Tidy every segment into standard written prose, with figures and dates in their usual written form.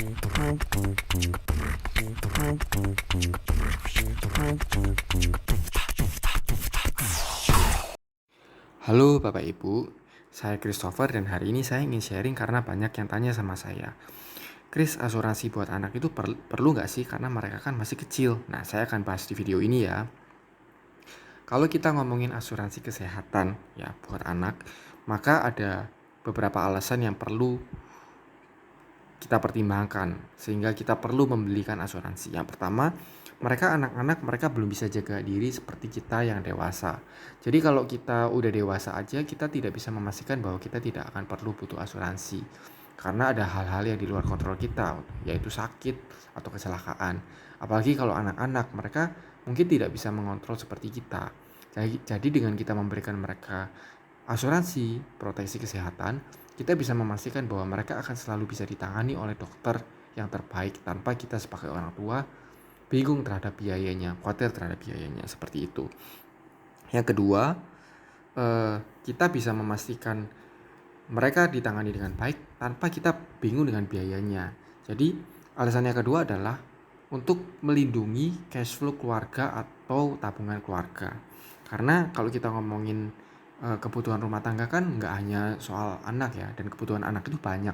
Halo Bapak Ibu, saya Christopher dan hari ini saya ingin sharing karena banyak yang tanya sama saya. Chris, asuransi buat anak itu perlu nggak sih? Karena mereka kan masih kecil. Nah, saya akan bahas di video ini ya. Kalau kita ngomongin asuransi kesehatan ya buat anak, maka ada beberapa alasan yang perlu kita pertimbangkan sehingga kita perlu membelikan asuransi. Yang pertama, mereka anak-anak, mereka belum bisa jaga diri seperti kita yang dewasa. Jadi kalau kita udah dewasa aja, kita tidak bisa memastikan bahwa kita tidak akan perlu butuh asuransi. Karena ada hal-hal yang di luar kontrol kita, yaitu sakit atau kecelakaan. Apalagi kalau anak-anak, mereka mungkin tidak bisa mengontrol seperti kita. Jadi dengan kita memberikan mereka asuransi proteksi kesehatan, kita bisa memastikan bahwa mereka akan selalu bisa ditangani oleh dokter yang terbaik tanpa kita sebagai orang tua bingung terhadap biayanya, khawatir terhadap biayanya, seperti itu. Yang kedua, kita bisa memastikan mereka ditangani dengan baik tanpa kita bingung dengan biayanya. Jadi alasan yang kedua adalah untuk melindungi cash flow keluarga atau tabungan keluarga. Karena kalau kita ngomongin kebutuhan rumah tangga kan nggak hanya soal anak ya, dan kebutuhan anak itu banyak.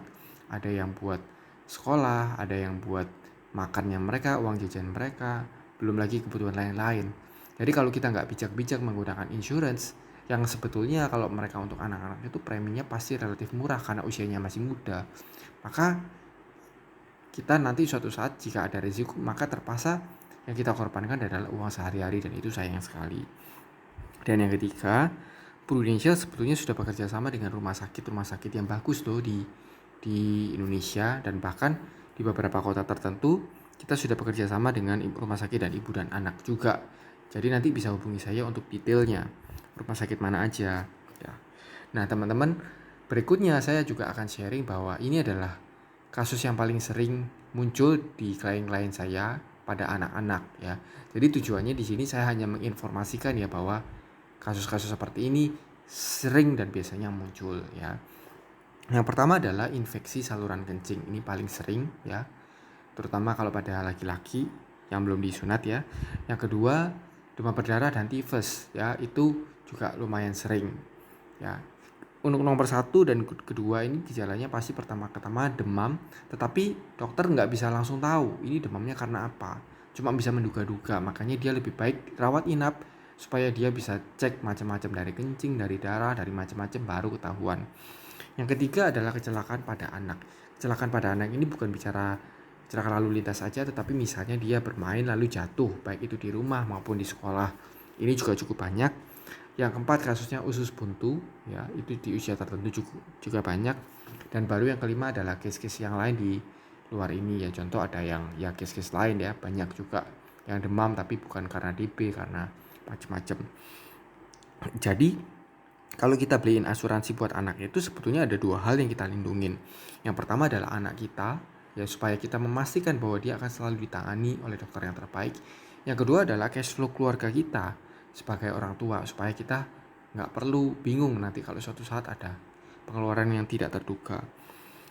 Ada yang buat sekolah, ada yang buat makannya mereka, uang jajan mereka, belum lagi kebutuhan lain-lain. Jadi kalau kita nggak bijak-bijak menggunakan insurance, yang sebetulnya kalau mereka untuk anak-anak itu preminya pasti relatif murah karena usianya masih muda, maka kita nanti suatu saat jika ada risiko, maka terpaksa yang kita korbankan adalah uang sehari-hari, dan itu sayang sekali. Dan yang ketiga, Prudential sebetulnya sudah bekerja sama dengan rumah sakit yang bagus loh di Indonesia, dan bahkan di beberapa kota tertentu kita sudah bekerja sama dengan rumah sakit dan ibu dan anak juga. Jadi nanti bisa hubungi saya untuk detailnya, rumah sakit mana aja ya. Nah teman-teman, berikutnya saya juga akan sharing bahwa ini adalah kasus yang paling sering muncul di klien-klien saya pada anak-anak ya. Jadi tujuannya di sini saya hanya menginformasikan ya bahwa kasus-kasus seperti ini sering dan biasanya muncul ya. Yang pertama adalah infeksi saluran kencing. Ini paling sering ya, terutama kalau pada laki-laki yang belum disunat ya. Yang kedua, demam berdarah dan tifus ya, itu juga lumayan sering ya. Untuk nomor satu dan kedua ini gejalanya pasti pertama-tama demam, tetapi dokter nggak bisa langsung tahu ini demamnya karena apa, cuma bisa menduga-duga. Makanya dia lebih baik rawat inap supaya dia bisa cek macam-macam dari kencing, dari darah, dari macam-macam, baru ketahuan. Yang ketiga adalah kecelakaan pada anak. Kecelakaan pada anak ini bukan bicara kecelakaan lalu lintas saja, tetapi misalnya dia bermain lalu jatuh, baik itu di rumah maupun di sekolah. Ini juga cukup banyak. Yang keempat, kasusnya usus buntu ya, itu di usia tertentu juga banyak. Dan baru yang kelima adalah case-case yang lain di luar ini ya. Contoh ada yang ya case-case lain ya, banyak juga yang demam tapi bukan karena DB, karena macam-macam. Jadi kalau kita beliin asuransi buat anak itu sebetulnya ada dua hal yang kita lindungin. Yang pertama adalah anak kita ya, supaya kita memastikan bahwa dia akan selalu ditangani oleh dokter yang terbaik. Yang kedua adalah cash flow keluarga kita sebagai orang tua, supaya kita nggak perlu bingung nanti kalau suatu saat ada pengeluaran yang tidak terduga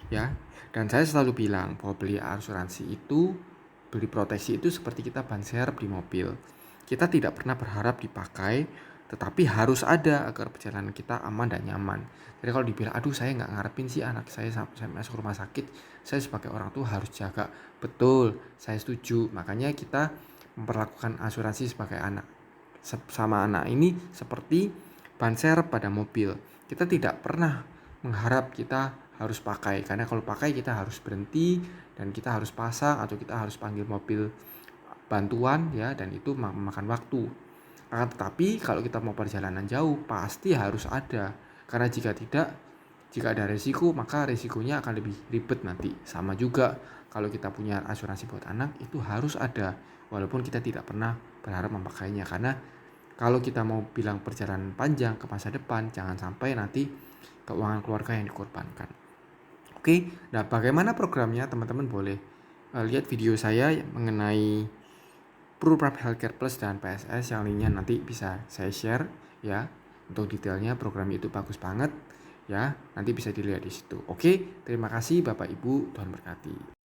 ya. Dan saya selalu bilang bahwa beli asuransi itu, beli proteksi itu seperti kita ban serep di mobil. Kita tidak pernah berharap dipakai, tetapi harus ada agar perjalanan kita aman dan nyaman. Jadi kalau dibilang, aduh saya nggak ngarepin sih anak saya sampai masuk rumah sakit, saya sebagai orang tua harus jaga. Betul, saya setuju. Makanya kita memperlakukan asuransi sebagai anak sama anak ini seperti ban serep pada mobil. Kita tidak pernah mengharap kita harus pakai, karena kalau pakai kita harus berhenti dan kita harus pasang atau kita harus panggil mobil bantuan ya, dan itu memakan waktu. Akan tetapi kalau kita mau perjalanan jauh pasti harus ada, karena jika tidak, jika ada resiko, maka resikonya akan lebih ribet nanti. Sama juga kalau kita punya asuransi buat anak, itu harus ada walaupun kita tidak pernah berharap memakainya. Karena kalau kita mau bilang perjalanan panjang ke masa depan, jangan sampai nanti keuangan keluarga yang dikorbankan. Oke, nah bagaimana programnya? Teman-teman boleh lihat video saya mengenai Prurap Healthcare Plus dan PSS, yang linknya nanti bisa saya share ya. Untuk detailnya program itu bagus banget ya, nanti bisa dilihat di situ. Oke, terima kasih Bapak Ibu, Tuhan berkati.